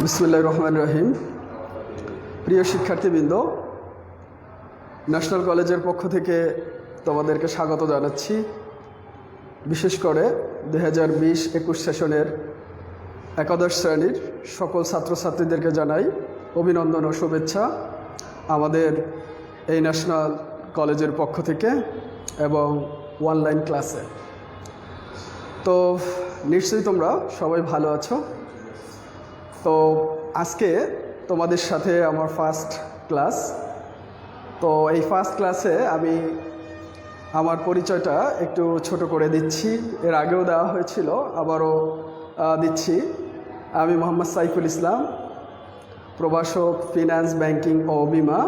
বিসমিল্লাহির রহমানির রহিম। প্রিয় শিক্ষার্থীবৃন্দ, ন্যাশনাল কলেজের পক্ষ থেকে তোমাদেরকে স্বাগত জানাচ্ছি। বিশেষ করে 2020-21 সেশনের একাদশ শ্রেণীর সকল ছাত্রছাত্রীদেরকে জানাই অভিনন্দন ও শুভেচ্ছা আমাদের এই ন্যাশনাল কলেজের পক্ষ থেকে এবং অনলাইন ক্লাসে। তো নিশ্চয়ই তোমরা সবাই ভালো আছো। তো আজকে তোমাদের সাথে আমার ফার্স্ট ক্লাস। তো এই ফার্স্ট ক্লাসে আমি আমার পরিচয়টা একটু ছোট করে দিচ্ছি। এর আগেও দেওয়া হয়েছিল, আবারও দিচ্ছি। আমি মোহাম্মদ সাইফুল ইসলাম, প্রভাষক, ফিনান্স, ব্যাংকিং ও বিমা,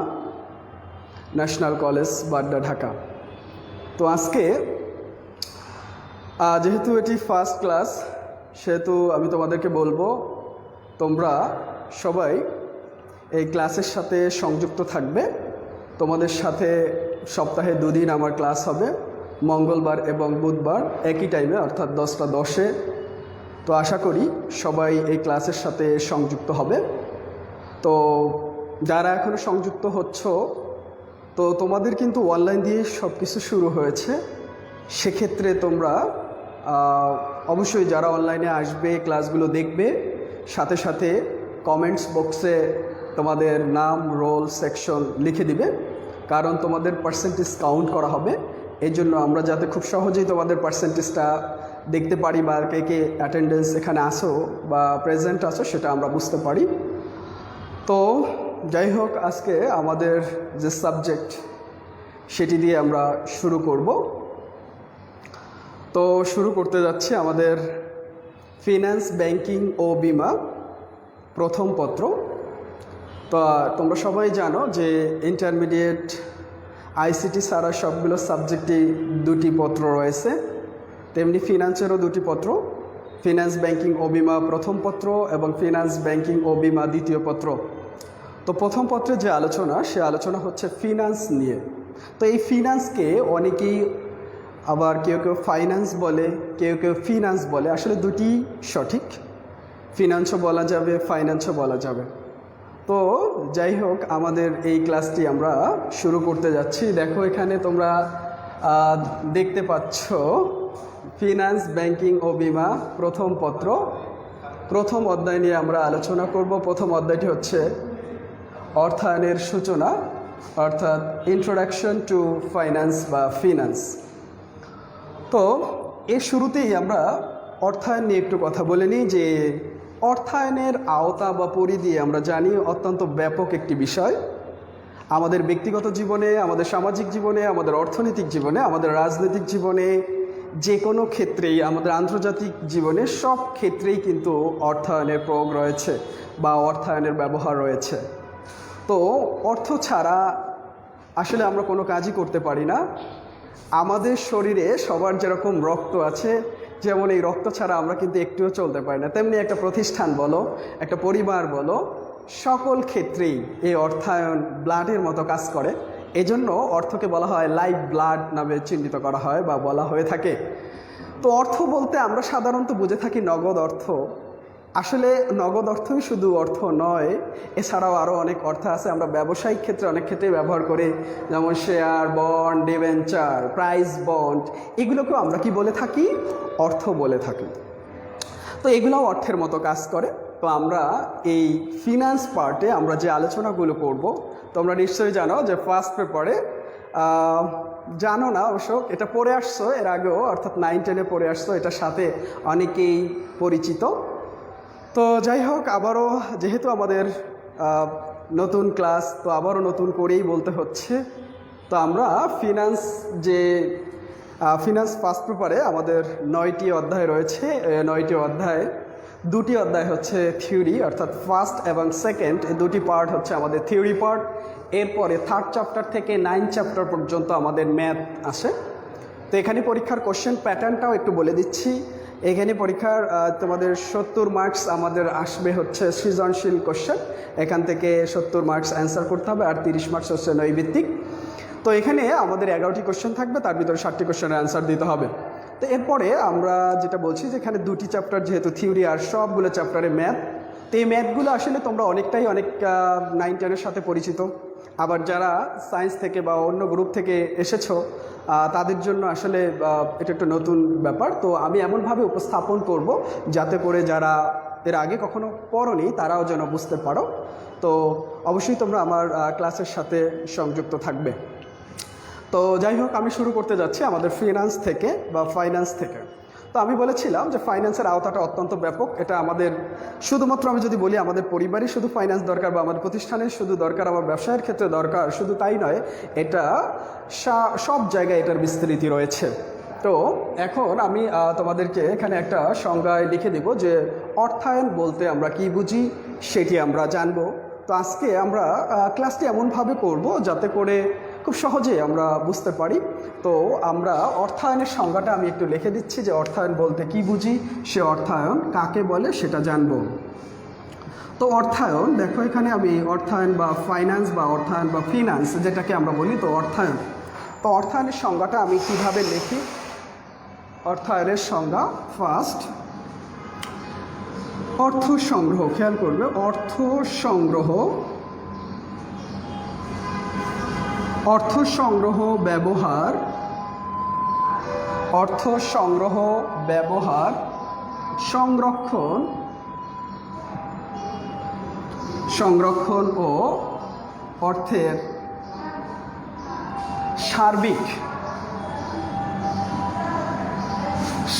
ন্যাশনাল কলেজ বাড্ডা, ঢাকা। তো আজকে যেহেতু এটি ফার্স্ট ক্লাস, সেহেতু আমি তোমাদেরকে বলবো তোমরা সবাই এই ক্লাসের সাথে সংযুক্ত থাকবে। তোমাদের সাথে সপ্তাহে 2 দিন আমার ক্লাস হবে, মঙ্গলবার এবং বুধবার একই টাইমে, অর্থাৎ 10টা 10-এ। তো আশা করি সবাই এই ক্লাসের সাথে সংযুক্ত হবে। তো যারা এখনও সংযুক্ত হচ্ছ, তো তোমাদের কিন্তু অনলাইন দিয়ে সব কিছু শুরু হয়েছে। সেক্ষেত্রে তোমরা অবশ্যই যারা অনলাইনে আসবে, ক্লাসগুলো দেখবে, সাথে সাথে কমেন্টস বক্সে তোমাদের নাম, রোল, সেকশন লিখে দিবে, কারণ তোমাদের পার্সেন্টেজ কাউন্ট করা হবে। এই জন্য আমরা যাতে খুব সহজেই তোমাদের পার্সেন্টেজটা দেখতে পারি বা কে কে অ্যাটেন্ডেন্স এখানে আসো বা প্রেজেন্ট আসো সেটা আমরা বুঝতে পারি। তো যাই হোক, আজকে আমাদের যে সাবজেক্ট সেটি দিয়ে আমরা শুরু করব। তো শুরু করতে যাচ্ছি আমাদের ফিনান্স, ব্যাংকিং ও বিমা প্রথম পত্র। তো তোমরা সবাই জানো যে ইন্টারমিডিয়েট আইসিটি ছাড়া সবগুলো সাবজেক্টই 2টি পত্র রয়েছে, তেমনি ফিনান্সেরও 2টি পত্র, ফিনান্স, ব্যাংকিং ও বিমা প্রথম পত্র এবং ফিনান্স, ব্যাংকিং ও বিমা দ্বিতীয় পত্র। তো প্রথম পত্রে যে আলোচনা, সে আলোচনা হচ্ছে ফিনান্স নিয়ে। তো এই ফিনান্সকে অনেকেই আবার কেউ কেউ ফাইন্যান্স বলে, কেউ কেউ ফিনান্স বলে। আসলে 2টি সঠিক, ফিনান্সও বলা যাবে, ফাইন্যান্সও বলা যাবে। তো যাই হোক, আমাদের এই ক্লাসটি আমরা শুরু করতে যাচ্ছি। দেখো, এখানে তোমরা দেখতে পাচ্ছ ফিনান্স, ব্যাংকিং ও বিমা প্রথম পত্র, প্রথম অধ্যায় নিয়ে আমরা আলোচনা করব। প্রথম অধ্যায়টি হচ্ছে অর্থায়নের সূচনা, অর্থাৎ ইন্ট্রোডাকশন টু ফাইন্যান্স বা ফিনান্স। তো এর শুরুতেই আমরা অর্থায়ন নিয়ে একটু কথা বলে নিই। যে অর্থায়নের আওতা বা পরিধি আমরা জানি অত্যন্ত ব্যাপক একটি বিষয়। আমাদের ব্যক্তিগত জীবনে, আমাদের সামাজিক জীবনে, আমাদের অর্থনৈতিক জীবনে, আমাদের রাজনৈতিক জীবনে, যে কোনো ক্ষেত্রেই, আমাদের আন্তর্জাতিক জীবনে, সব ক্ষেত্রেই কিন্তু অর্থায়নের প্রয়োগ রয়েছে বা অর্থায়নের ব্যবহার রয়েছে। তো অর্থ ছাড়া আসলে আমরা কোনো কাজই করতে পারি না। আমাদের শরীরে সবার যেরকম রক্ত আছে, যেমন এই রক্ত ছাড়া আমরা কিন্তু একটুও চলতে পারি না, তেমনি একটা প্রতিষ্ঠান বলো, একটা পরিবার বলো, সকল ক্ষেত্রেই এই অর্থায়ন ব্লাডের মতো কাজ করে। এজন্য অর্থকে বলা হয় লাইফ ব্লাড নামে চিহ্নিত করা হয় বা বলা হয়ে থাকে। তো অর্থ বলতে আমরা সাধারণত বুঝে থাকি নগদ অর্থ। আসলে নগদ অর্থই শুধু অর্থ নয়, এছাড়াও আরও অনেক অর্থ আছে। আমরা ব্যবসায়িক ক্ষেত্রে অনেক ক্ষেত্রে ব্যবহার করি, যেমন share, bond, debenture, price bond, এগুলোকেও আমরা কি বলে থাকি? অর্থ বলে থাকি। তো এগুলোও অর্থের মতো কাজ করে। তো আমরা এই ফিনান্স পার্টে আমরা যে আলোচনাগুলো করব, তোমরা নিশ্চয়ই জানো যে ফার্স্ট পেপারে, জানো না অবশ্য, এটা পড়ে আসছো এর আগেও, অর্থাৎ 9-10-এ পড়ে আসছো, এটার সাথে অনেকেই পরিচিত। তো যাই হোক, আবারও যেহেতু আমাদের নতুন ক্লাস, তো আবারও নতুন করেই বলতে হচ্ছে। তো আমরা ফিনান্স ফার্স্ট পেপারে আমাদের 9টি অধ্যায় রয়েছে। 9টি অধ্যায়, 2টি অধ্যায় হচ্ছে থিওরি, অর্থাৎ ফার্স্ট এবং সেকেন্ড, এই 2টি পার্ট হচ্ছে আমাদের থিওরি পার্ট। এরপরে 3rd চ্যাপ্টার থেকে 9th চ্যাপ্টার পর্যন্ত আমাদের ম্যাথ আসে। তো এখানে পরীক্ষার কোশ্চেন প্যাটার্নটাও একটু বলে দিচ্ছি। এখানে পরীক্ষার তোমাদের 70 মার্কস আমাদের আসবে হচ্ছে সৃজনশীল কোশ্চেন। এখান থেকে 70 মার্কস অ্যান্সার করতে হবে, আর 30 মার্কস হচ্ছে নৈর্ভিত্তিক। তো এখানে আমাদের 11টি কোশ্চেন থাকবে, তার ভিতরে 7টি কোশ্চেনের অ্যান্সার দিতে হবে। তো এরপরে আমরা যেটা বলছি যে এখানে 2টি চ্যাপ্টার যেহেতু থিওরি, আর সবগুলো চ্যাপ্টারে ম্যাথ। তো এই ম্যাথগুলো আসলে তোমরা অনেক 9-10-এর সাথে পরিচিত। আবার যারা সায়েন্স থেকে বা অন্য গ্রুপ থেকে এসেছো তাদের জন্য আসলে এটা একটা নতুন ব্যাপার। তো আমি এমনভাবে উপস্থাপন করব যাতে করে যারা এর আগে কখনো পড়োনি তারাও যেন বুঝতে পারো। তো অবশ্যই তোমরা আমার ক্লাসের সাথে সংযুক্ত থাকবে। তো যাই হোক, আমি শুরু করতে যাচ্ছি আমাদের ফিনান্স থেকে বা ফাইন্যান্স থেকে। তো আমি বলেছিলাম যে ফাইন্যান্সের আওতাটা অত্যন্ত ব্যাপক। এটা আমাদের শুধুমাত্র আমি যদি বলি আমাদের পরিবারই শুধু ফাইন্যান্স দরকার বা আমাদের প্রতিষ্ঠানের শুধু দরকার, আমার ব্যবসায়ের ক্ষেত্রে দরকার, শুধু তাই নয়, এটা সব জায়গায় এটার বিস্তৃতি রয়েছে। তো এখন আমি তোমাদেরকে এখানে একটা সংজ্ঞায় লিখে দেব যে অর্থায়ন বলতে আমরা কি বুঝি সেটি আমরা জানব। তো আজকে আমরা ক্লাসটি এমনভাবে করব যাতে করে খুব সহজে আমরা বুঝতে পারি। তো আমরা অর্থায়নের সংজ্ঞাটা আমি একটু লিখে দিচ্ছি যে অর্থায়ন বলতে কি বুঝি, সে অর্থায়ন কাকে বলে সেটা জানব। তো অর্থায়ন, দেখো এখানে আমি অর্থায়ন বা ফাইন্যান্স বা অর্থায়ন বা ফিনান্স যেটাকে আমরা বলি, তো অর্থায়ন। তো অর্থায়নের সংজ্ঞাটা আমি কিভাবে লিখি? অর্থায়নের সংজ্ঞা, ফার্স্ট অর্থ সংগ্রহ, খেয়াল করবে, অর্থ সংগ্রহ, অর্থ সংগ্রহ ব্যবহার, অর্থ সংগ্রহ ব্যবহার, সংরক্ষণ, সংরক্ষণ ও অর্থের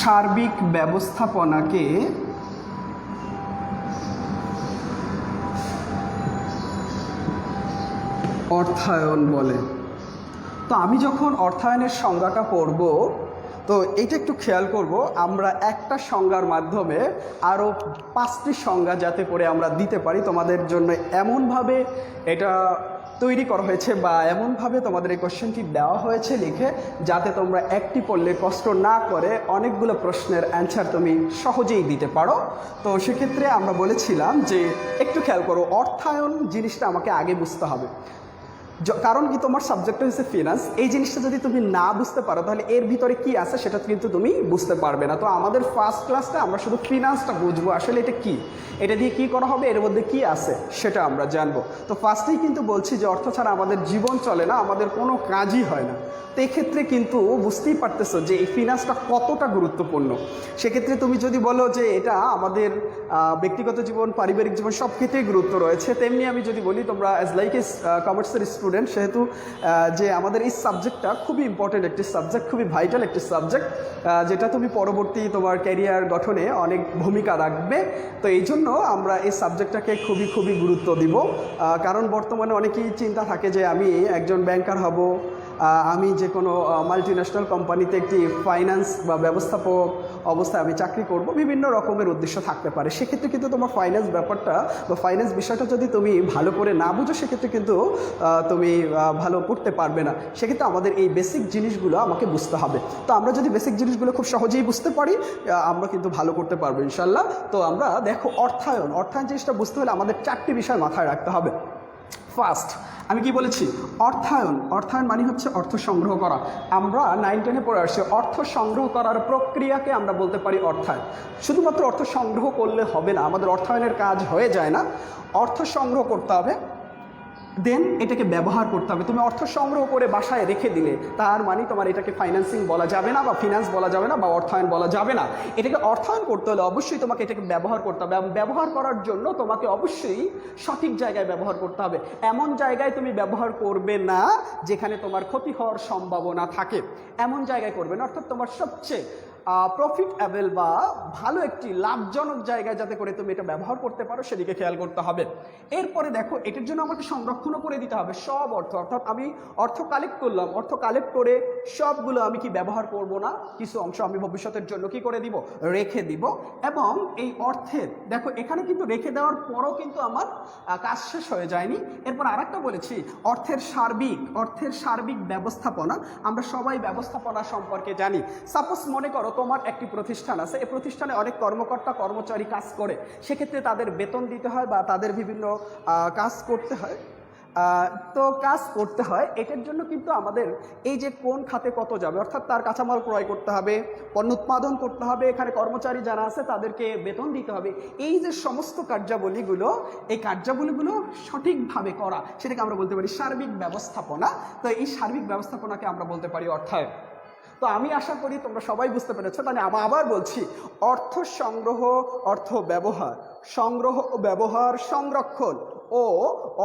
সার্বিক ব্যবস্থাপনাকে অর্থায়ন বলে। তো আমি যখন অর্থায়নের সংজ্ঞাটা পড়ব, তো এইটা একটু খেয়াল করব, আমরা একটা সংজ্ঞার মাধ্যমে আরও 5টি সংজ্ঞা যাতে করে আমরা দিতে পারি। তোমাদের জন্য এমনভাবে এটা তৈরি করা হয়েছে বা এমনভাবে তোমাদের এই কোশ্চেনটি দেওয়া হয়েছে লিখে, যাতে তোমরা একটি পড়লে কষ্ট না করে অনেকগুলো প্রশ্নের অ্যান্সার তুমি সহজেই দিতে পারো। তো সেক্ষেত্রে আমরা বলেছিলাম যে একটু খেয়াল করো, অর্থায়ন জিনিসটা আমাকে আগে বুঝতে হবে। কারণ কি, তোমার সাবজেক্টটা হচ্ছে ফিনান্স। এই জিনিসটা যদি তুমি না বুঝতে পারো তাহলে এর ভিতরে কি আছে সেটা কিন্তু তুমি বুঝতে পারবে না। তো আমাদের ফার্স্ট ক্লাসটা আমরা শুধু ফিনান্সটা বুঝবো, আসলে এটা কি, এটা দিয়ে কি করা হবে, এর মধ্যে কি আছে সেটা আমরা জানবো। তো ফার্স্টেই কিন্তু বলছি যে অর্থ ছাড়া আমাদের জীবন চলে না, আমাদের কোনো কাজই হয় না। তো এক্ষেত্রে কিন্তু বুঝতেই পারতেছো যে এই ফিনান্সটা কতটা গুরুত্বপূর্ণ। সেক্ষেত্রে তুমি যদি বলো যে এটা আমাদের ব্যক্তিগত জীবন, পারিবারিক জীবন সব ক্ষেত্রেই গুরুত্ব রয়েছে, তেমনি আমি যদি বলি তোমরা অ্যাজ লাইক এ কমার্সের স্টুডেন্ট, সেহেতু যে আমাদের এই সাবজেক্টটা খুবই ইম্পর্টেন্ট একটি সাবজেক্ট, খুবই ভাইটাল একটি সাবজেক্ট, যেটা তুমি পরবর্তী তোমার ক্যারিয়ার গঠনে অনেক ভূমিকা রাখবে। তো এই জন্য আমরা এই সাবজেক্টটাকে খুবই গুরুত্ব দিব। কারণ বর্তমানে অনেকেই চিন্তা থাকে যে আমি একজন ব্যাংকার হব, আমি যে কোনো মাল্টিন্যাশনাল কোম্পানিতে একটি ফাইন্যান্স বা ব্যবস্থাপক অবস্থায় আমি চাকরি করব, বিভিন্ন রকমের উদ্দেশ্য থাকতে পারে। সেক্ষেত্রে কিন্তু তোমার ফাইন্যান্স ব্যাপারটা বা ফাইন্যান্স বিষয়টা যদি তুমি ভালো করে না বুঝো, সেক্ষেত্রে কিন্তু তুমি ভালো করতে পারবে না। সেক্ষেত্রে আমাদের এই বেসিক জিনিসগুলো আমাকে বুঝতে হবে। তো আমরা যদি বেসিক জিনিসগুলো খুব সহজেই বুঝতে পারি, আমরা কিন্তু ভালো করতে পারবো ইনশাল্লাহ। তো আমরা দেখো অর্থায়ন জিনিসটা বুঝতে হলে আমাদের 4টি বিষয় মাথায় রাখতে হবে। ফার্স্ট, আমি কি বলেছি, অর্থায়ন মানে হচ্ছে অর্থ সংগ্রহ করা। আমরা 9-10-এ পড়ে আসছি, অর্থ সংগ্রহ করার প্রক্রিয়াকে আমরা বলতে পারি অর্থায়ন। শুধুমাত্র অর্থ সংগ্রহ করলে হবে না, আমাদের অর্থায়নের কাজ হয়ে যায় না। অর্থ সংগ্রহ করতে হবে, দেন এটাকে ব্যবহার করতে হবে। তুমি অর্থ সংগ্রহ করে বাসায় রেখে দিলে তার মানে তোমার এটাকে ফাইন্যান্সিং বলা যাবে না বা ফিনান্স বলা যাবে না বা অর্থায়ন বলা যাবে না। এটাকে অর্থায়ন করতে হলে অবশ্যই তোমাকে এটাকে ব্যবহার করতে হবে, এবং ব্যবহার করার জন্য তোমাকে অবশ্যই সঠিক জায়গায় ব্যবহার করতে হবে। এমন জায়গায় তুমি ব্যবহার করবে না যেখানে তোমার ক্ষতি হওয়ার সম্ভাবনা থাকে, এমন জায়গায় করবে না। অর্থাৎ তোমার সবচেয়ে প্রফিটেবল বা ভালো একটি লাভজনক জায়গায় যাতে করে তুমি এটা ব্যবহার করতে পারো সেদিকে খেয়াল করতে হবে। এরপরে দেখো, এটার জন্য আমাকে সংরক্ষণও করে দিতে হবে সব অর্থ। অর্থাৎ আমি অর্থ কালেক্ট করলাম, অর্থ কালেক্ট করে সবগুলো আমি কি ব্যবহার করব না, কিছু অংশ আমি ভবিষ্যতের জন্য কি করে দিব, রেখে দিব। এবং এই অর্থের, দেখো এখানে কিন্তু রেখে দেওয়ার পরও কিন্তু আমার কাজ শেষ হয়ে যায়নি। এরপর আরেকটা বলেছি, অর্থের সার্বিক ব্যবস্থাপনা। আমরা সবাই ব্যবস্থাপনা সম্পর্কে জানি। সাপোজ মনে করো তোমার একটি প্রতিষ্ঠান আছে, এই প্রতিষ্ঠানে অনেক কর্মকর্তা কর্মচারী কাজ করে, সেক্ষেত্রে তাদের বেতন দিতে হয় বা তাদের বিভিন্ন কাজ করতে হয়। তো কাজ করতে হয়, এটার জন্য কিন্তু আমাদের এই যে কোন খাতে কত যাবে, অর্থাৎ তার কাঁচামাল ক্রয় করতে হবে, পণ্য উৎপাদন করতে হবে, এখানে কর্মচারী যারা আছে তাদেরকে বেতন দিতে হবে, এই যে সমস্ত কার্যাবলীগুলো, এই কার্যাবলীগুলো সঠিকভাবে করা, সেটাকে আমরা বলতে পারি সার্বিক ব্যবস্থাপনা। তো এই সার্বিক ব্যবস্থাপনাকে আমরা বলতে পারি অর্থায়ন। তো আমি আশা করি তোমরা সবাই বুঝতে পেরেছো। তাহলে আমি আবার বলছি, অর্থ সংগ্রহ, অর্থ ব্যবহার, সংগ্রহ, ব্যবহার, সংরক্ষণ ও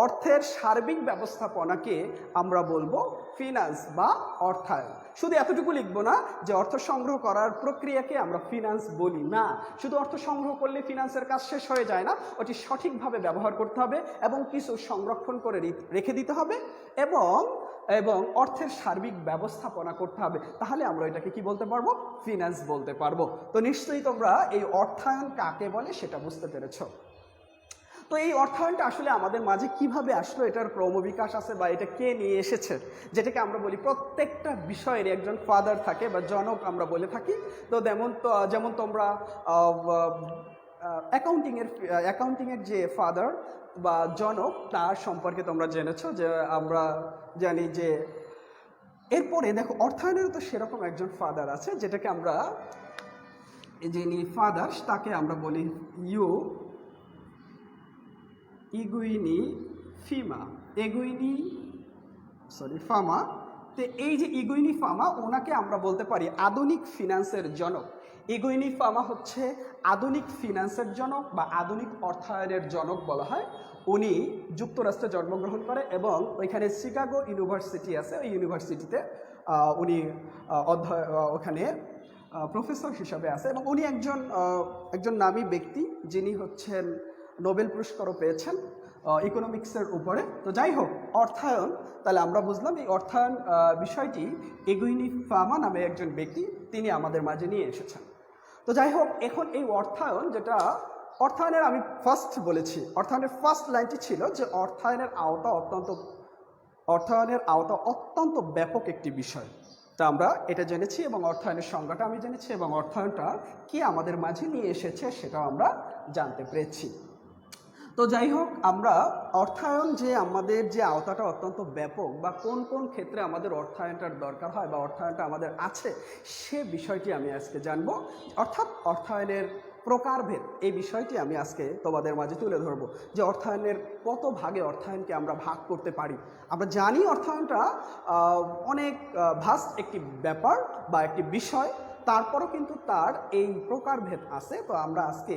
অর্থের সার্বিক ব্যবস্থাপনাকে আমরা বলবো ফিনান্স বা অর্থায়ন। শুধু এতটুকু লিখবো না যে অর্থ সংগ্রহ করার প্রক্রিয়াকে আমরা ফিনান্স বলি না। শুধু অর্থ সংগ্রহ করলে ফিনান্সের কাজ শেষ হয়ে যায় না, ওটি সঠিকভাবে ব্যবহার করতে হবে এবং কিছু সংরক্ষণ করে রেখে দিতে হবে এবং এবং অর্থের সার্বিক ব্যবস্থাপনা করতে হবে, তাহলে আমরা এটাকে কি বলতে পারবো, ফিনান্স বলতে পারবো। তো নিশ্চয়ই তোমরা এই অর্থায়ন কাকে বলে সেটা বুঝতে পেরেছো। তো এই অর্থায়নটা আসলে আমাদের মাঝে কিভাবে আসলো, এটার ক্রমবিকাশ আছে বা এটা কে নিয়ে এসেছে, যেটাকে আমরা বলি প্রত্যেকটা বিষয়ের একজন ফাদার থাকে বা জনক আমরা বলে থাকি। তো যেমন তোমরা অ্যাকাউন্টিংয়ের যে ফাদার বা জনক, তার সম্পর্কে তোমরা জেনেছো যে আমরা জানি যে এরপরে দেখো অর্থায়নেরও তো সেরকম একজন ফাদার আছে, যেটাকে আমরা, যিনি ফাদার তাকে আমরা বলি ফামা। তো এই যে ইগুইনি ফামা, ওনাকে আমরা বলতে পারি আধুনিক ফিনান্সের জনক। ইগুইনি ফামা হচ্ছে আধুনিক ফিনান্সের জনক বা আধুনিক অর্থায়নের জনক বলা হয়। উনি যুক্তরাষ্ট্রে জন্মগ্রহণ করে এবং ওইখানে শিকাগো ইউনিভার্সিটি আছে, ওই ইউনিভার্সিটিতে উনি ওখানে প্রফেসর হিসাবে আছে এবং উনি একজন নামী ব্যক্তি, যিনি হচ্ছেন নোবেল পুরস্কারও পেয়েছেন ইকোনমিক্সের উপরে। তো যাই হোক, অর্থায়ন, তাহলে আমরা বুঝলাম এই অর্থায়ন বিষয়টি ইগুইনি ফামা নামে একজন ব্যক্তি, তিনি আমাদের মাঝে নিয়ে এসেছেন। তো যাই হোক, এখন এই অর্থায়ন, যেটা অর্থায়নের আমি ফার্স্ট বলেছি, অর্থায়নের ফার্স্ট লাইনটি ছিল যে অর্থায়নের আওতা অত্যন্ত ব্যাপক একটি বিষয়। তা আমরা এটা জেনেছি এবং অর্থায়নের সংজ্ঞাটা আমি জেনেছি এবং অর্থায়নটা কি আমাদের মাঝে নিয়ে এসেছে সেটাও আমরা জানতে পেরেছি। তো যাই হোক, আমরা অর্থায়ন যে আমাদের যে আওতাটা অত্যন্ত ব্যাপক বা কোন কোন ক্ষেত্রে আমাদের অর্থায়নটার দরকার হয় বা অর্থায়নটা আমাদের আছে, সে বিষয়টি আমি আজকে জানবো। অর্থাৎ অর্থায়নের প্রকারভেদ, এই বিষয়টি আমি আজকে তোমাদের মাঝে তুলে ধরবো, যে অর্থায়নের কত ভাগে অর্থায়নকে আমরা ভাগ করতে পারি। আমরা জানি অর্থায়নটা অনেক ভাস্ট একটি ব্যাপার বা একটি বিষয়, তারপরও কিন্তু তার এই প্রকারভেদ আছে। তো আমরা আজকে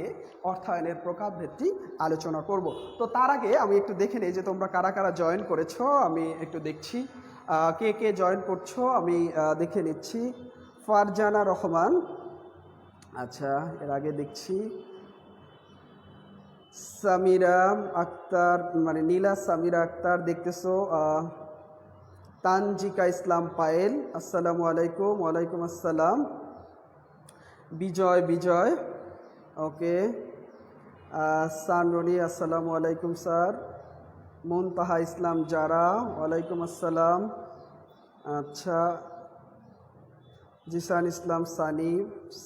অর্থায়নের প্রকারভেদটি আলোচনা করব। তো তার আগে আমি একটু দেখে নিই যে তোমরা কারা কারা জয়েন করেছো। আমি একটু দেখছি কে কে জয়েন করছো, আমি দেখে নিচ্ছি। ফারজানা রহমান, আচ্ছা, এর আগে দেখছি সামিরা আক্তার, মানে নীলা সামিরা আক্তার দেখতেছো। তানজিকা ইসলাম পায়েল, আসসালামু আলাইকুম। ওয়ালাইকুম আসসালাম। বিজয়, ওকে। সানরনি, আসসালামু আলাইকুম স্যার। মুনতাহা ইসলাম জারা, ওয়ালাইকুম আসসালাম। আচ্ছা, জিসান ইসলাম সানি,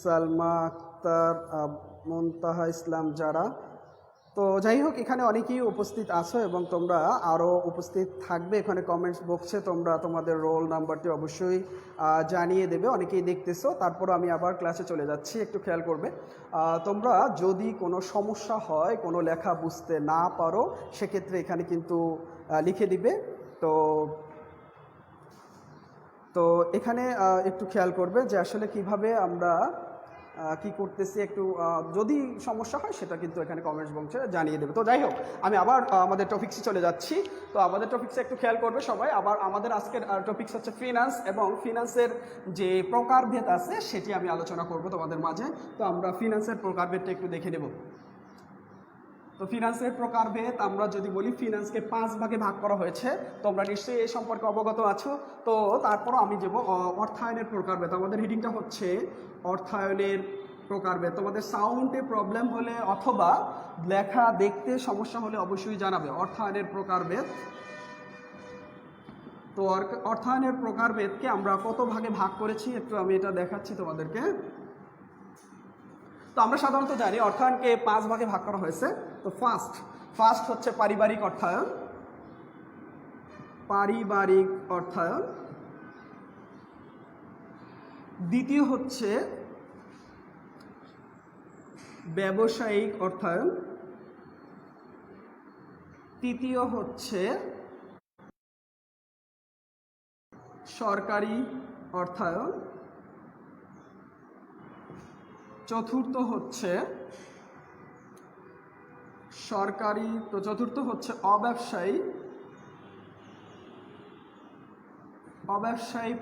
সালমা আক্তার, মুনতাহা ইসলাম জারা। তো যাই হোক, এখানে অনেকেই উপস্থিত আছো এবং তোমরা আরও উপস্থিত থাকবে। এখানে কমেন্টস বক্সে তোমরা তোমাদের রোল নাম্বারটি অবশ্যই জানিয়ে দেবে। অনেকেই দেখতেছো, তারপর আমি আবার ক্লাসে চলে যাচ্ছি, একটু খেয়াল করবে। তোমরা যদি কোনো সমস্যা হয়, কোনো লেখা বুঝতে না পারো, সেক্ষেত্রে এখানে কিন্তু লিখে দিবে। তো এখানে একটু খেয়াল করবে যে আসলে কিভাবে আমরা কি করতেছি, একটু যদি সমস্যা হয় সেটা কিন্তু এখানে কমেন্টস বক্সে জানিয়ে দেবে। তো যাই হোক, আমি আবার আমাদের টপিক্সে চলে যাচ্ছি। তো আমাদের টপিক্সে একটু খেয়াল করবে সবাই। আবার আমাদের আজকের টপিক্স হচ্ছে ফিনান্স, এবং ফিনান্সের যে প্রকারভেদ আছে সেটি আমি আলোচনা করব তোমাদের মাঝে। তো আমরা ফিনান্সের প্রকারভেদটা একটু দেখে নেব। তো ফিনান্সের প্রকারভেদ আমরা যদি বলি, ফিনান্সকে 5 ভাগে ভাগ করা হয়েছে, তোমরা নিশ্চয়ই এই সম্পর্কে অবগত আছো। তো তারপরও আমি যাব অর্থায়নের প্রকারভেদ। আমাদের হিডিংটা হচ্ছে অর্থায়নের প্রকারভেদ। তোমাদের সাউন্ডে প্রবলেম হলে অথবা লেখা দেখতে সমস্যা হলে অবশ্যই জানাবে। অর্থায়নের প্রকারভেদ। তো অর্থায়নের প্রকারভেদকে আমরা কত ভাগে ভাগ করেছি একটু আমি এটা দেখাচ্ছি তোমাদেরকে। তো আমরা সাধারণত জানি অর্থায়নকে 5 ভাগে ভাগ করা হয়েছে। তো ফার্স্ট হচ্ছে পারিবারিক অর্থায়ন। পারিবারিক অর্থায়ন, দ্বিতীয় হচ্ছে ব্যবসায়িক অর্থায়ন, তৃতীয় হচ্ছে সরকারি অর্থায়ন, চতুর্থ হচ্ছে সরকারি, তো চতুর্থ হচ্ছে অব্যবসায়ী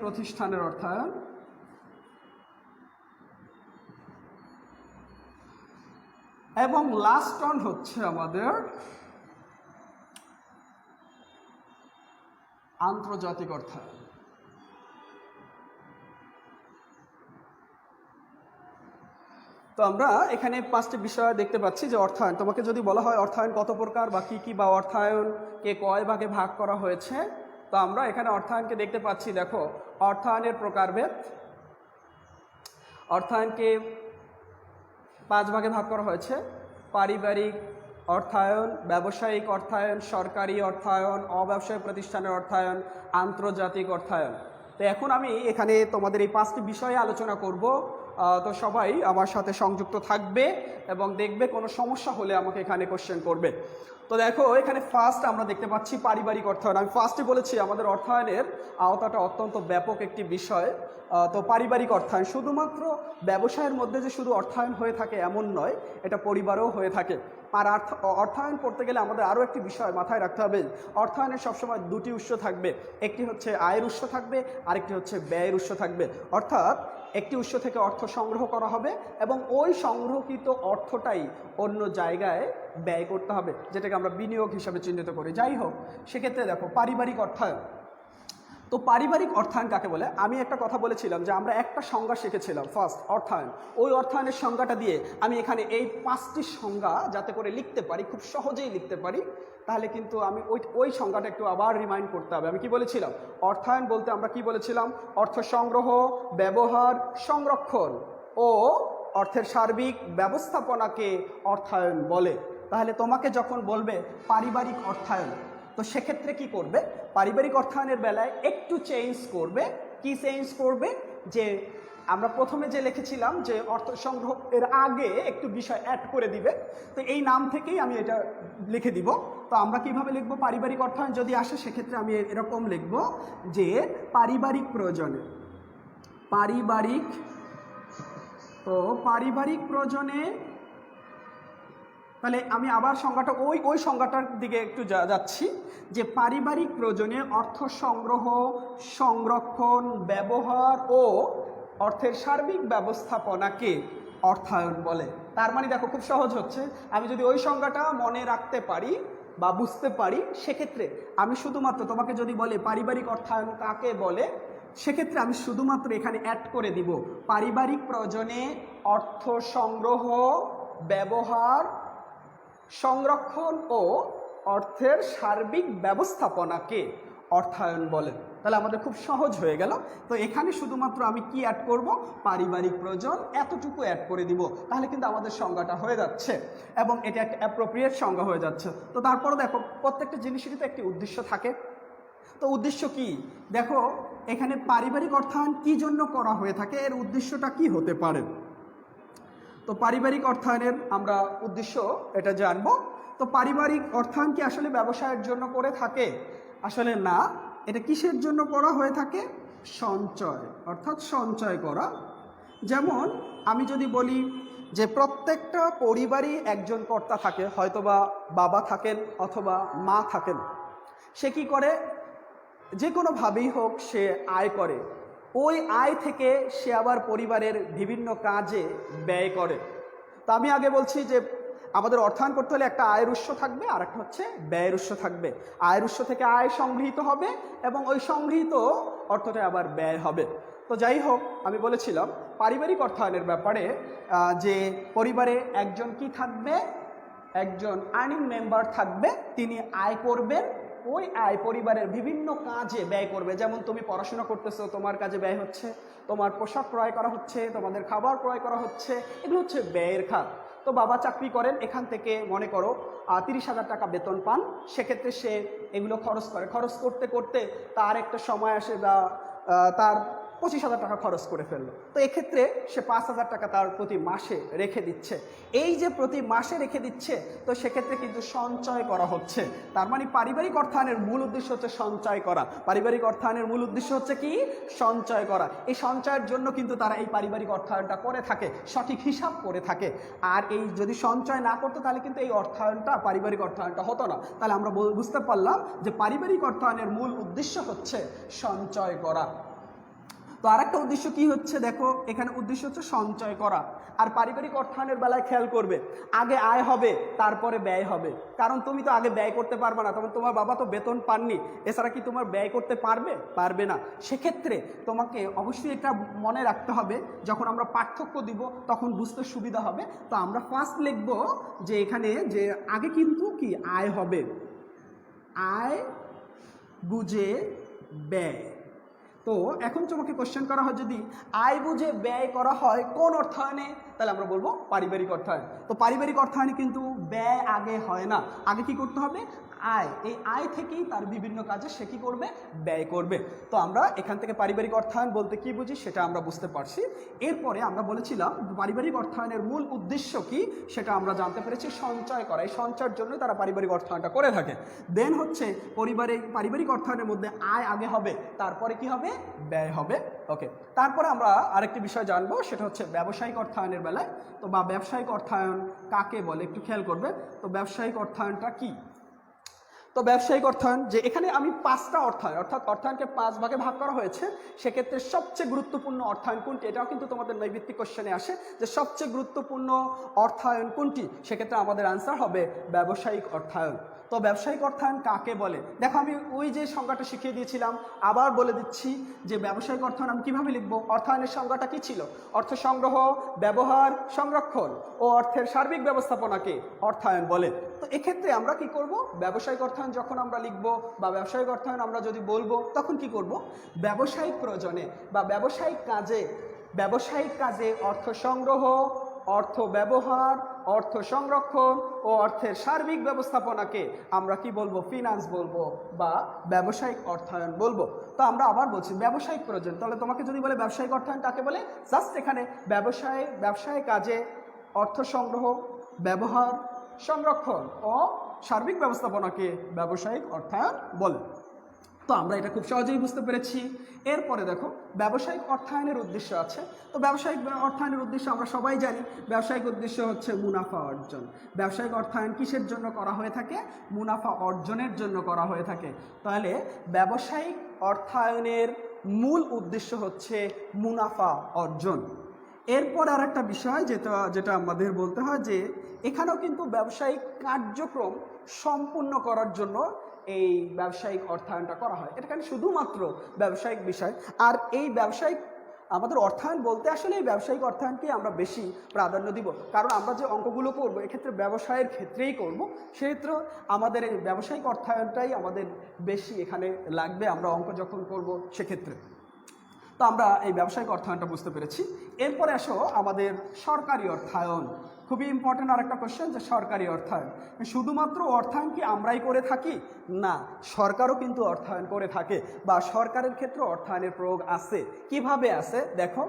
প্রতিষ্ঠানের অর্থায়ন, এবং লাস্ট অন হচ্ছে আমাদের আন্তর্জাতিক অর্থায়ন। তো আমরা এখানে 5টি বিষয় দেখতে পাচ্ছি যে অর্থায়ন, তোমাকে যদি বলা হয় অর্থায়ন কত প্রকার বা কী কী, বা অর্থায়নকে কয় ভাগে ভাগ করা হয়েছে, তো আমরা এখানে অর্থায়নকে দেখতে পাচ্ছি। দেখো, অর্থায়নের প্রকারভেদ, অর্থায়নকে 5 ভাগে ভাগ করা হয়েছে: পারিবারিক অর্থায়ন, ব্যবসায়িক অর্থায়ন, সরকারি অর্থায়ন, অব্যবসায়ী প্রতিষ্ঠানের অর্থায়ন, আন্তর্জাতিক অর্থায়ন। তো এখন আমি এখানে তোমাদের এই 5টি বিষয়ে আলোচনা করব। তো সবাই আমার সাথে সংযুক্ত থাকবে এবং দেখবে কোনো সমস্যা হলে আমাকে এখানে কোশ্চেন করবে। তো দেখো, এখানে ফার্স্ট আমরা দেখতে পাচ্ছি পারিবারিক অর্থায়ন। আমি ফার্স্টে বলেছি আমাদের অর্থায়নের আওতাটা অত্যন্ত ব্যাপক একটি বিষয়। তো পারিবারিক অর্থায়ন শুধুমাত্র ব্যবসায়ের মধ্যে যে শুধু অর্থায়ন হয়ে থাকে এমন নয়, এটা পরিবারেও হয়ে থাকে। আর অর্থায়ন করতে গেলে আমাদের আরও একটি বিষয় মাথায় রাখতে হবে। অর্থায়নের সবসময় 2টি উৎস থাকবে, একটি হচ্ছে আয়ের উৎস থাকবে, আরেকটি হচ্ছে ব্যয়ের উৎস থাকবে। অর্থাৎ একটি উৎস থেকে অর্থ সংগ্রহ করা হবে এবং ওই সংগ্রহকৃত অর্থটাই অন্য জায়গায় ব্যয় করতে হবে, যেটাকে আমরা বিনিয়োগ হিসাবে চিহ্নিত করি। যাই হোক, সেক্ষেত্রে দেখো পারিবারিক অর্থায়ন। তো পারিবারিক অর্থায়ন কাকে বলে? আমি একটা কথা বলেছিলাম যে আমরা একটা সংজ্ঞা শিখেছিলাম ফার্স্ট, অর্থায়ন। ওই অর্থায়নের সংজ্ঞাটা দিয়ে আমি এখানে এই 5টি সংজ্ঞা যাতে করে লিখতে পারি, খুব সহজেই লিখতে পারি, তাহলে কিন্তু আমি ওই সংজ্ঞাটা একটু আবার রিমাইন্ড করতে হবে। আমি কি বলেছিলাম? অর্থায়ন বলতে আমরা কি বলেছিলাম? অর্থ সংগ্রহ, ব্যবহার, সংরক্ষণ ও অর্থের সার্বিক ব্যবস্থাপনাকে অর্থায়ন বলে। তাহলে তোমাকে যখন বলবে পারিবারিক অর্থায়ন, তো সেক্ষেত্রে কি করবে? পারিবারিক অর্থায়নের বেলায় একটু চেঞ্জ করবে। কি চেঞ্জ করবে? যে আমরা প্রথমে যে লিখেছিলাম যে অর্থ সংগ্রহ, এর আগে একটু বিষয় অ্যাড করে দিবে। তো এই নাম থেকেই আমি এটা লিখে দিব। তো আমরা কিভাবে লিখব? পারিবারিক অর্থায়ন যদি আসে সেক্ষেত্রে আমি এরকম লিখব যে পারিবারিক প্রয়োজনে, পারিবারিক প্রয়োজনে। তাহলে আমি আবার সংজ্ঞাটা ওই সংজ্ঞাটার দিকে একটু যাচ্ছি যে পারিবারিক প্রয়োজনে অর্থ সংগ্রহ, সংরক্ষণ, ব্যবহার ও অর্থের সার্বিক ব্যবস্থাপনাকে অর্থায়ন বলে। তার মানে দেখো, খুব সহজ হচ্ছে। আমি যদি ওই সংজ্ঞাটা মনে রাখতে পারি বা বুঝতে পারি, সেক্ষেত্রে আমি শুধুমাত্র, তোমাকে যদি বলে পারিবারিক অর্থায়ন কাকে বলে, সেক্ষেত্রে আমি শুধুমাত্র এখানে অ্যাড করে দিব পারিবারিক প্রয়োজনে অর্থ সংগ্রহ, ব্যবহার, সংরক্ষণ ও অর্থের সার্বিক ব্যবস্থাপনাকে অর্থায়ন বলে। তাহলে আমাদের খুব সহজ হয়ে গেল। তো এখানে শুধুমাত্র আমি কি অ্যাড করব? পারিবারিক প্রয়োজন, এতটুকু অ্যাড করে দিব। তাহলে কিন্তু আমাদের সংজ্ঞাটা হয়ে যাচ্ছে এবং এটা একটা অ্যাপ্রোপ্রিয়েট সংজ্ঞা হয়ে যাচ্ছে। তো তারপরে দেখো, প্রত্যেকটা জিনিসেরই তো একটি উদ্দেশ্য থাকে। তো উদ্দেশ্য কি? দেখো, এখানে পারিবারিক অর্থায়ন কি জন্য করা হয়ে থাকে, এর উদ্দেশ্যটা কি হতে পারে? তো পারিবারিক অর্থায়নের আমরা উদ্দেশ্য এটা জানবো। তো পারিবারিক অর্থায়ন কি আসলে ব্যবসায়ের জন্য করে থাকে? আসলে না। এটা কিসের জন্য করা হয়ে থাকে? সঞ্চয়, অর্থাৎ সঞ্চয় করা। যেমন আমি যদি বলি যে প্রত্যেকটা পরিবারই একজন কর্তা থাকে, হয়তোবা বাবা থাকেন অথবা মা থাকেন। সে কি করে? যে কোনোভাবেই হোক সে আয় করে। ওই আয় থেকে সে আবার পরিবারের বিভিন্ন কাজে ব্যয় করে। তো আমি আগে বলছি যে আমাদের অর্থায়ন করতে হলে একটা আয়ের উৎস থাকবে আর একটা হচ্ছে ব্যয়ের উৎস থাকবে। আয়ের উৎস থেকে আয় সংগৃহীত হবে এবং ওই সংগৃহীত অর্থটা আবার ব্যয় হবে। তো যাই হোক, আমি বলেছিলাম পারিবারিক অর্থায়নের ব্যাপারে যে পরিবারে একজন কি থাকবে? একজন আর্নিং মেম্বার থাকবে, তিনি আয় করবেন। ওই আয় পরিবারের বিভিন্ন কাজে ব্যয় করবে। যেমন তুমি পড়াশোনা করতেছো, তোমার কাজে ব্যয় হচ্ছে, তোমার পোশাক ক্রয় করা হচ্ছে, তোমাদের খাবার ক্রয় করা হচ্ছে, এগুলো হচ্ছে ব্যয়ের খাত। তো বাবা চাকরি করেন, এখান থেকে মনে করো 30,000 টাকা বেতন পান, সেক্ষেত্রে সে এগুলো খরচ করতে করতে তার একটা সময় আসে বা তার 25,000 টাকা খরচ করে ফেললো। তো এক্ষেত্রে সে 5,000 টাকা তার প্রতি মাসে রেখে দিচ্ছে। এই যে প্রতি মাসে রেখে দিচ্ছে, তো সেক্ষেত্রে কিন্তু সঞ্চয় করা হচ্ছে। তার মানে পারিবারিক অর্থায়নের মূল উদ্দেশ্য হচ্ছে সঞ্চয় করা। পারিবারিক অর্থায়নের মূল উদ্দেশ্য হচ্ছে কি? সঞ্চয় করা। এই সঞ্চয়ের জন্য কিন্তু তারা এই পারিবারিক অর্থায়নটা করে থাকে, সঠিক হিসাব করে থাকে। আর এই যদি সঞ্চয় না করতো তাহলে কিন্তু এই অর্থায়নটা, পারিবারিক অর্থায়নটা হতো না। তাহলে আমরা বুঝতে পারলাম যে পারিবারিক অর্থায়নের মূল উদ্দেশ্য হচ্ছে সঞ্চয় করা। তো আরেকটা উদ্দেশ্য কি হচ্ছে দেখো, এখানে উদ্দেশ্য হচ্ছে সঞ্চয় করা। আর পারিবারিক অর্থায়নের বেলায় খেয়াল করবে, আগে আয় হবে তারপরে ব্যয় হবে। কারণ তুমি তো আগে ব্যয় করতে পারবে না, তখন তোমার বাবা তো বেতন পাননি, এছাড়া কি তোমার ব্যয় করতে পারবে না। সেক্ষেত্রে তোমাকে অবশ্যই এটা মনে রাখতে হবে, যখন আমরা পার্থক্য দিব তখন বুঝতে সুবিধা হবে। তো আমরা ফার্স্ট লিখব যে এখানে যে আগে কিন্তু কি আয় হবে, আয় বুঝে ব্যয়। তো এখন তোমাকে কোশ্চেন করা হয়, যদি আয় বুঝে ব্যয় করা হয় কোন অর্থায়নে, তাহলে আমরা বলবো পারিবারিক অর্থায়ন। তো পারিবারিক অর্থায়নে কিন্তু ব্যয় আগে হয় না, আগে কি করতে হবে? আয়। এই আয় থেকেই তার বিভিন্ন কাজে সে কী করবে? ব্যয় করবে। তো আমরা এখান থেকে পারিবারিক অর্থায়ন বলতে কি বুঝি সেটা আমরা বুঝতে পারছি। এরপরে আমরা বলেছিলাম পারিবারিক অর্থায়নের মূল উদ্দেশ্য কি সেটা আমরা জানতে পেরেছি, সঞ্চয় করা। এই সঞ্চয়ের জন্য তারা পারিবারিক অর্থায়নটা করে থাকে। দেন হচ্ছে পারিবারিক অর্থায়নের মধ্যে আয় আগে হবে, তারপরে কি হবে? ব্যয় হবে। ওকে, তারপরে আমরা আরেকটি বিষয় জানবো, সেটা হচ্ছে ব্যবসায়িক অর্থায়নের বেলায়। তো বা ব্যবসায়িক অর্থায়ন কাকে বলে একটু খেয়াল করবে। তো ব্যবসায়িক অর্থায়নটা কি? তো ব্যবসায়িক অর্থায়ন, যে এখানে আমি 5টা অর্থায়ন, অর্থাৎ অর্থায়নকে 5 ভাগে ভাগ করা হয়েছে। সেক্ষেত্রে সবচেয়ে গুরুত্বপূর্ণ অর্থায়ন কোনটি, এটাও কিন্তু তোমাদের নৈবিত্তিক কোশ্চেনে আসে যে সবচেয়ে গুরুত্বপূর্ণ অর্থায়ন কোনটি। সেক্ষেত্রে আমাদের আনসার হবে ব্যবসায়িক অর্থায়ন। তো ব্যবসায়িক অর্থায়ন কাকে বলে? দেখো আমি ওই যে সংজ্ঞাটা শিখিয়ে দিয়েছিলাম, আবার বলে দিচ্ছি যে ব্যবসায়িক অর্থায়ন আমি কীভাবে লিখব। অর্থায়নের সংজ্ঞাটা কী ছিল? অর্থ সংগ্রহ, ব্যবহার, সংরক্ষণ ও অর্থের সার্বিক ব্যবস্থাপনাকে অর্থায়ন বলে। তো এক্ষেত্রে আমরা কি করব? ব্যবসায়িক অর্থায়ন যখন আমরা লিখব বা ব্যবসায়িক অর্থায়ন আমরা যদি বলবো, তখন কি করব? ব্যবসায়িক প্রয়োজনে বা ব্যবসায়িক কাজে অর্থ সংগ্রহ, অর্থ ব্যবহার, অর্থ সংরক্ষণ ও অর্থের সার্বিক ব্যবস্থাপনাকে আমরা কি বলবো? ফিনান্স বলবো বা ব্যবসায়িক অর্থায়ন বলবো। তো আমরা আবার বলছি ব্যবসায়িক প্রয়োজন। তাহলে তোমাকে যদি বলে ব্যবসায়িক অর্থায়ন কাকে বলে, জাস্ট এখানে ব্যবসায় কাজে অর্থ সংগ্রহ, ব্যবহার, সংরক্ষণ ও সার্বিক ব্যবস্থাপনাকে ব্যবসায়িক অর্থায়ন বলে। তো আমরা এটা খুব সহজেই বুঝতে পেরেছি। এরপরে দেখো ব্যবসায়িক অর্থায়নের উদ্দেশ্য আছে। তো ব্যবসায়িক অর্থায়নের উদ্দেশ্য আমরা সবাই জানি, ব্যবসায়িক উদ্দেশ্য হচ্ছে মুনাফা অর্জন। ব্যবসায়িক অর্থায়ন কিসের জন্য করা হয়ে থাকে? মুনাফা অর্জনের জন্য করা হয়ে থাকে। তাহলে ব্যবসায়িক অর্থায়নের মূল উদ্দেশ্য হচ্ছে মুনাফা অর্জন। এরপর আর একটা বিষয় যেটা আমাদের বলতে হয়, যে এখানেও কিন্তু ব্যবসায়িক কার্যক্রম সম্পূর্ণ করার জন্য এই ব্যবসায়িক অর্থায়নটা করা হয়। এটা কেন শুধুমাত্র ব্যবসায়িক বিষয়। আর এই ব্যবসায়িক আমাদের অর্থায়ন বলতে আসলে এই ব্যবসায়িক অর্থায়নকে আমরা বেশি প্রাধান্য দিব, কারণ আমরা যে অঙ্কগুলো করবো এক্ষেত্রে ব্যবসায়ের ক্ষেত্রেই করব। সেক্ষেত্রে আমাদের এই ব্যবসায়িক অর্থায়নটাই আমাদের বেশি এখানে লাগবে আমরা অঙ্ক যখন করব সেক্ষেত্রে। তো আমরা এই ব্যবসায়িক অর্থায়নটা বুঝতে পেরেছি। এরপরে আসো আমাদের সরকারি অর্থায়ন। খুবই ইম্পর্টেন্ট আর একটা কোশ্চেন, যে সরকারি অর্থায়ন। শুধুমাত্র অর্থায়ন কি আমরাই করে থাকি? না, সরকারও কিন্তু অর্থায়ন করে থাকে, বা সরকারের ক্ষেত্রে অর্থায়নের প্রয়োগ আছে। কিভাবে আছে দেখো।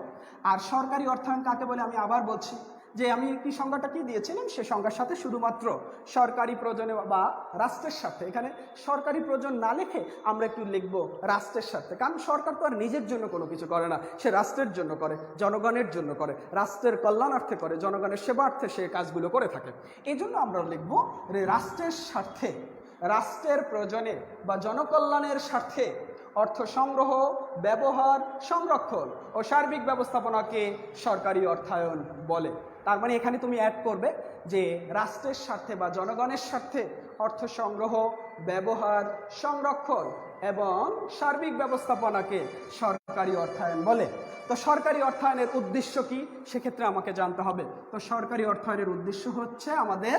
আর সরকারি অর্থায়ন কাকে বলে আমি আবার বলছি, যে আমি কি সংজ্ঞাটা কি দিয়েছিলাম, সে সংজ্ঞার সাথে শুধুমাত্র সরকারি প্রয়োজনে বা রাষ্ট্রের স্বার্থে, এখানে সরকারি প্রয়োজন না লিখে আমরা একটু লিখব রাষ্ট্রের স্বার্থে। কারণ সরকার তো আর নিজের জন্য কোনো কিছু করে না, সে রাষ্ট্রের জন্য করে, জনগণের জন্য করে, রাষ্ট্রের কল্যাণার্থে করে, জনগণের সেবার্থে সে কাজগুলো করে থাকে। এই জন্য আমরা লিখব রাষ্ট্রের স্বার্থে, রাষ্ট্রের প্রয়োজনে বা জনকল্যাণের স্বার্থে অর্থ সংগ্রহ, ব্যবহার, সংরক্ষণ ও সার্বিক ব্যবস্থাপনাকে সরকারি অর্থায়ন বলে। তার মানে এখানে তুমি অ্যাড করবে যে রাষ্ট্রের স্বার্থে বা জনগণের স্বার্থে অর্থ সংগ্রহ, ব্যবহার, সংরক্ষণ এবং সার্বিক ব্যবস্থাপনাকে সরকারি অর্থায়ন বলে। তো সরকারি অর্থায়নের উদ্দেশ্য কি সেক্ষেত্রে আমাকে জানতে হবে। তো সরকারি অর্থায়নের উদ্দেশ্য হচ্ছে আমাদের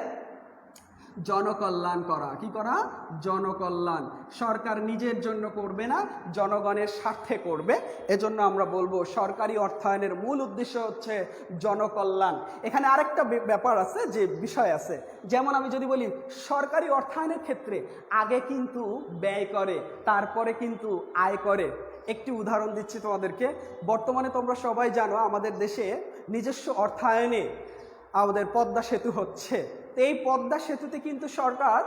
জনকল্যাণ করা। কি করা? জনকল্যাণ। সরকার নিজের জন্য করবে না, জনগণের স্বার্থে করবে। এজন্য আমরা বলবো সরকারি অর্থায়নের মূল উদ্দেশ্য হচ্ছে জনকল্যাণ। এখানে আরেকটা ব্যাপার আছে, যে বিষয় আছে, যেমন আমি যদি বলি সরকারি অর্থায়নের ক্ষেত্রে আগে কিন্তু ব্যয় করে, তারপরে কিন্তু আয় করে। একটি উদাহরণ দিচ্ছি তোমাদেরকে। বর্তমানে তোমরা সবাই জানো আমাদের দেশে নিজস্ব অর্থায়নে আমাদের পদ্মা সেতু হচ্ছে। তো এই পদ্মা সেতুতে কিন্তু সরকার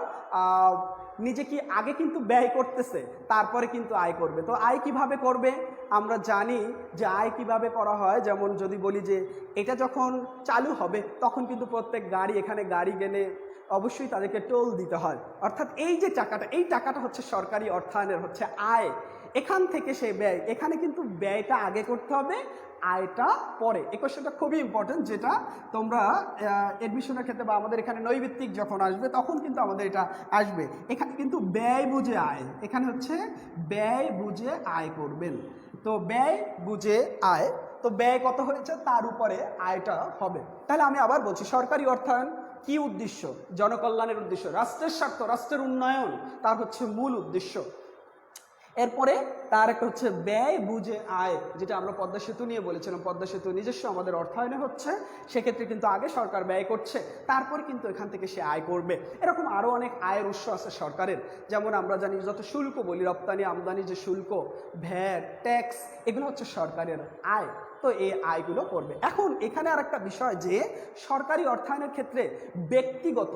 নিজে কি আগে কিন্তু ব্যয় করতেছে, তারপরে কিন্তু আয় করবে। তো আয় কিভাবে করবে? আমরা জানি যে আয় কিভাবে করা হয়। যেমন যদি বলি যে এটা যখন চালু হবে তখন কিন্তু প্রত্যেক গাড়ি, এখানে গাড়ি গেলে অবশ্যই তাদেরকে টোল দিতে হয়। অর্থাৎ এই যে টাকাটা, এই টাকাটা হচ্ছে সরকারি অর্থায়নের হচ্ছে আয়। এখান থেকে সে ব্যয়, এখানে কিন্তু ব্যয়টা আগে করতে হবে, আয়টা পরে। এই কোশ্চেনটা খুবই ইম্পর্টেন্ট, যেটা তোমরা এডমিশনের ক্ষেত্রে বা আমাদের এখানে নৈবিত্তিক যখন আসবে তখন কিন্তু আমাদের এটা আসবে। এখানে কিন্তু ব্যয় বুঝে আয়, এখানে হচ্ছে ব্যয় বুঝে আয় করবেন। তো ব্যয় বুঝে আয়, তো ব্যয় কত হয়েছে তার উপরে আয়টা হবে। তাহলে আমি আবার বলছি, সরকারি অর্থায়ন কি উদ্দেশ্য? জনকল্যাণের উদ্দেশ্য, রাষ্ট্রের স্বার্থ, রাষ্ট্রের উন্নয়ন তার হচ্ছে মূল উদ্দেশ্য। এরপরে তার একটা হচ্ছে ব্যয় বুঝে আয়, যেটা আমরা পদ্মা সেতু নিয়ে বলেছিলাম। পদ্মা সেতু নিজস্ব আমাদের অর্থায়নে হচ্ছে, সেক্ষেত্রে কিন্তু আগে সরকার ব্যয় করছে, তারপর কিন্তু এখান থেকে সে আয় করবে। এরকম আরও অনেক আয়ের উৎস আছে সরকারের। যেমন আমরা জানি যত শুল্ক বলি, রপ্তানি আমদানি যে শুল্ক, ভ্যাট, ট্যাক্স, এগুলো হচ্ছে সরকারের আয়। তো এই আয়গুলো করবে। এখন এখানে আর একটা বিষয়, যে সরকারি অর্থায়নের ক্ষেত্রে ব্যক্তিগত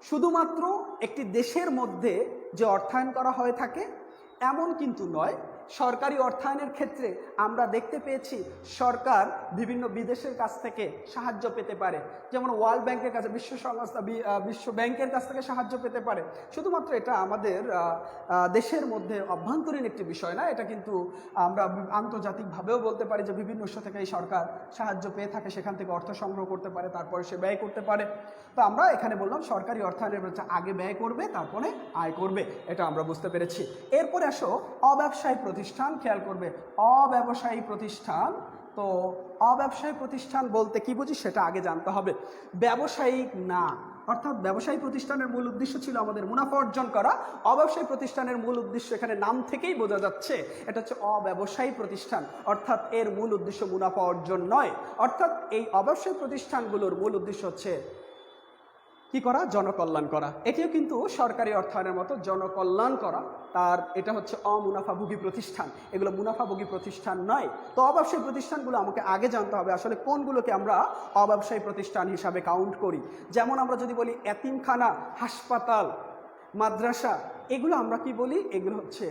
শুধুমাত্র একটি দেশের মধ্যে যে অর্থায়ন করা হয়ে থাকে এমন কিন্তু নয়। সরকারি অর্থায়নের ক্ষেত্রে আমরা দেখতে পেয়েছি সরকার বিভিন্ন বিদেশের কাছ থেকে সাহায্য পেতে পারে। যেমন ওয়ার্ল্ড ব্যাংকের কাছে, বিশ্ব ব্যাংকের কাছ থেকে সাহায্য পেতে পারে। শুধুমাত্র এটা আমাদের দেশের মধ্যে অভ্যন্তরীণ একটি বিষয় না, এটা কিন্তু আমরা আন্তর্জাতিকভাবেও বলতে পারি যে বিভিন্ন উৎস থেকে এই সরকার সাহায্য পেয়ে থাকে, সেখান থেকে অর্থ সংগ্রহ করতে পারে, তারপরে সে ব্যয় করতে পারে। তো আমরা এখানে বললাম সরকারি অর্থায়নের হচ্ছে আগে ব্যয় করবে, তারপরে আয় করবে, এটা আমরা বুঝতে পেরেছি। এরপরে আসো অব্যবসায়ী প্রতিষ্ঠান। খেয়াল করবে, অব্যবসায়ী প্রতিষ্ঠান। তো অব্যবসায়ী প্রতিষ্ঠান বলতে কি বুঝি সেটা আগে জানতে হবে। ব্যবসায়িক না, অর্থাৎ ব্যবসায়ী প্রতিষ্ঠানের মূল উদ্দেশ্য ছিল আমাদের মুনাফা অর্জন করা। অব্যবসায়ী প্রতিষ্ঠানের মূল উদ্দেশ্য এখানে নাম থেকেই বোঝা যাচ্ছে, এটা হচ্ছে অব্যবসায়ী প্রতিষ্ঠান, অর্থাৎ এর মূল উদ্দেশ্য মুনাফা অর্জন নয়। অর্থাৎ এই অব্যবসায়ী প্রতিষ্ঠানগুলোর মূল উদ্দেশ্য হচ্ছে কি করা? জনকল্যাণ করা। এটিও কিন্তু সরকারি অর্থায়নের মতো জনকল্যাণ করা। তার এটা হচ্ছে অমুনাফাভোগী প্রতিষ্ঠান, এগুলো মুনাফাভোগী প্রতিষ্ঠান নয়। তো অব্যবসায়ী প্রতিষ্ঠানগুলো আমাকে আগে জানতে হবে আসলে কোনগুলোকে আমরা অব্যবসায়ী প্রতিষ্ঠান হিসাবে কাউন্ট করি। যেমন আমরা যদি বলি এতিমখানা, হাসপাতাল, মাদ্রাসা, এগুলো আমরা কি বলি? এগুলো হচ্ছে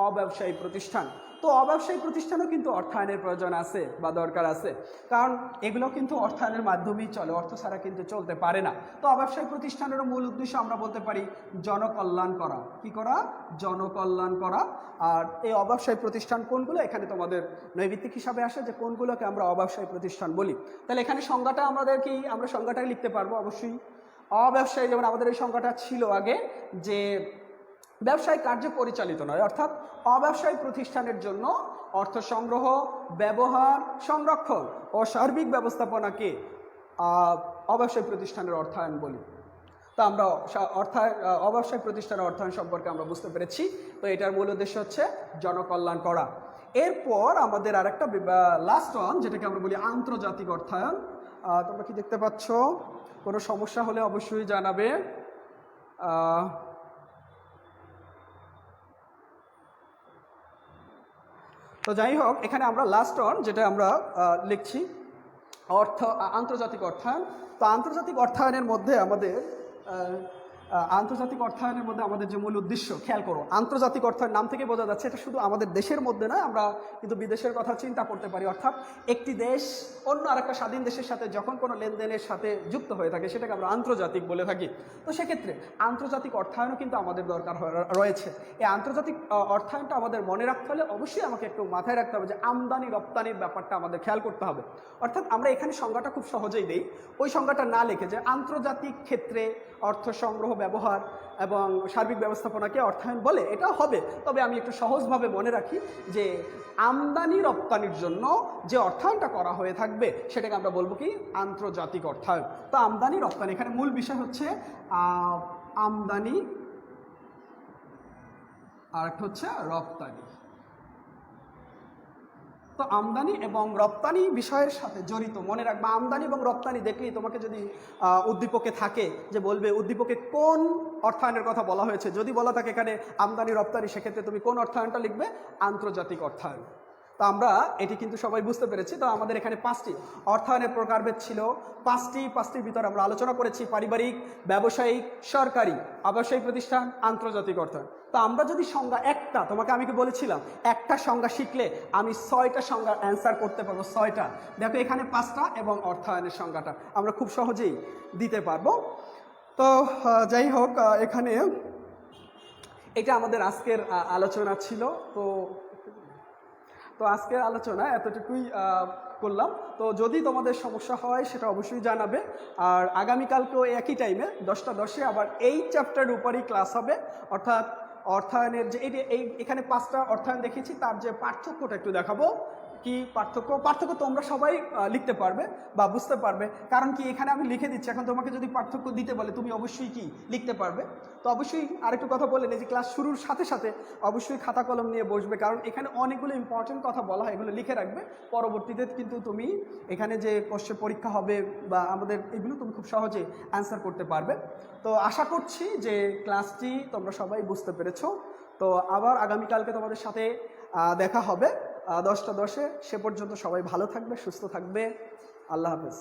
অব্যবসায়ী প্রতিষ্ঠান। তো অব্যবসায়ী প্রতিষ্ঠানও কিন্তু অর্থায়নের প্রয়োজন আছে বা দরকার আছে, কারণ এগুলো কিন্তু অর্থায়নের মাধ্যমেই চলে, অর্থ ছাড়া কিন্তু চলতে পারে না। তো অব্যবসায়ী প্রতিষ্ঠানেরও মূল উদ্দেশ্য আমরা বলতে পারি জনকল্যাণ করা। কি করা? জনকল্যাণ করা। আর এই অব্যবসায়ী প্রতিষ্ঠান কোনগুলো, এখানে তোমাদের নৈবিত্তিক হিসাবে আসে যে কোনগুলোকে আমরা অব্যবসায়ী প্রতিষ্ঠান বলি। তাহলে এখানে সংজ্ঞাটা আমরা সংজ্ঞাটাই লিখতে পারবো অবশ্যই। অব্যবসায়ী, যেমন আমাদের এই সংজ্ঞাটা ছিল আগে, যে ব্যবসায়িক কার্য পরিচালিত নয়, অর্থাৎ অব্যবসায়ী প্রতিষ্ঠানের জন্য অর্থ সংগ্রহ, ব্যবহার, সংরক্ষণ ও সার্বিক ব্যবস্থাপনাকে অব্যবসায়ী প্রতিষ্ঠানের অর্থায়ন বলি। তো আমরা অব্যবসায়ী প্রতিষ্ঠানের অর্থায়ন সম্পর্কে আমরা বুঝতে পেরেছি। তো এটার মূল উদ্দেশ্য হচ্ছে জনকল্যাণ করা। এরপর আমাদের আরেকটা লাস্ট ওয়ান, যেটাকে আমরা বলি আন্তর্জাতিক অর্থায়ন। তোমরা কি দেখতে পাচ্ছ? কোনো সমস্যা হলে অবশ্যই জানাবে। তো যাই হোক, এখানে আমরা লাস্ট অন যেটা আমরা লিখছি আন্তর্জাতিক অর্থায়ন। তো আন্তর্জাতিক অর্থায়নের মধ্যে আমাদের যে মূল উদ্দেশ্য, খেয়াল করো, আন্তর্জাতিক অর্থায়ন নাম থেকে বোঝা যাচ্ছে এটা শুধু আমাদের দেশের মধ্যে নয়, আমরা কিন্তু বিদেশের কথা চিন্তা করতে পারি। অর্থাৎ একটি দেশ অন্য আরেকটা স্বাধীন দেশের সাথে যখন কোনো লেনদেনের সাথে যুক্ত হয়ে থাকে সেটাকে আমরা আন্তর্জাতিক বলে থাকি। তো সেক্ষেত্রে আন্তর্জাতিক অর্থায়নও কিন্তু আমাদের দরকার রয়েছে। এই আন্তর্জাতিক অর্থায়নটা আমাদের মনে রাখতে হলে অবশ্যই আমাকে একটু মাথায় রাখতে হবে যে আমদানি রপ্তানির ব্যাপারটা আমাদের খেয়াল করতে হবে। অর্থাৎ আমরা এখানে সংজ্ঞাটা খুব সহজেই দেই, ওই সংজ্ঞাটা না লিখে যে আন্তর্জাতিক ক্ষেত্রে অর্থ সংগ্রহ, ব্যবহার এবং সার্বিক ব্যবস্থাপনাকে অর্থায়ন বলে, এটা হবে। তবে আমি একটু সহজভাবে মনে রাখি যে আমদানি রপ্তানির জন্য যে অর্থায়নটা করা হয়ে থাকবে সেটাকে আমরা বলবো কি? আন্তর্জাতিক অর্থায়ন। তো আমদানি রপ্তানি, এখানে মূল বিষয় হচ্ছে আমদানি আর একটা হচ্ছে রপ্তানি। তো আমদানি এবং রপ্তানি বিষয়ের সাথে জড়িত, মনে রাখবা আমদানি এবং রপ্তানি দেখলেই তোমাকে যদি উদ্দীপকে থাকে যে বলবে উদ্দীপকে কোন অর্থায়নের কথা বলা হয়েছে, যদি বলা থাকে এখানে আমদানি রপ্তানি, সেক্ষেত্রে তুমি কোন অর্থায়নটা লিখবে? আন্তর্জাতিক অর্থায়ন। তো আমরা এটি কিন্তু সবাই বুঝতে পেরেছি। তো আমাদের এখানে 5টি অর্থায়নের প্রকারভেদ ছিল, 5টির ভিতরে আমরা আলোচনা করেছি পারিবারিক, ব্যবসায়িক, সরকারি, আবাসিক প্রতিষ্ঠান, আন্তর্জাতিক অর্থায়ন। তো আমরা যদি সংজ্ঞা একটা, তোমাকে আমি কি বলেছিলাম একটা সংজ্ঞা শিখলে আমি 6টা সংজ্ঞা অ্যান্সার করতে পারবো, 6টা। দেখো এখানে 5টা এবং অর্থায়নের সংজ্ঞাটা আমরা খুব সহজেই দিতে পারবো। তো যাই হোক, এখানে এটা আমাদের আজকের আলোচনা ছিল। তো আজকের আলোচনা এতটুকুই করলাম। তো যদি তোমাদের সমস্যা হয় সেটা অবশ্যই জানাবে। আর আগামীকালকেও একই টাইমে 10টা 10-এ আবার এই চ্যাপ্টারের উপরই ক্লাস হবে, অর্থাৎ অর্থায়নের যে এখানে 5টা অর্থায়ন দেখিয়েছি, তার যে পার্থক্যটা একটু দেখাবো। কি পার্থক্য তোমরা সবাই লিখতে পারবে বা বুঝতে পারবে, কারণ কি এখানে আমি লিখে দিচ্ছি। এখন তোমাকে যদি পার্থক্য দিতে বলে তুমি অবশ্যই কি লিখতে পারবে। তো অবশ্যই আরেকটু কথা বলে যে ক্লাস শুরুর সাথে সাথে অবশ্যই খাতা কলম নিয়ে বসবে, কারণ এখানে অনেকগুলো ইম্পর্টেন্ট কথা বলা হয়, এগুলো লিখে রাখবে। পরবর্তীতে কিন্তু তুমি এখানে যে কোশ্চেন পরীক্ষা হবে বা আমাদের এগুলো তুমি খুব সহজে অ্যান্সার করতে পারবে। তো আশা করছি যে ক্লাসটি তোমরা সবাই বুঝতে পেরেছো। তো আবার আগামীকালকে তোমাদের সাথে দেখা হবে 10টা 10-এ। সে পর্যন্ত সবাই ভালো থাকবে, সুস্থ থাকবে। আল্লাহ হাফেজ।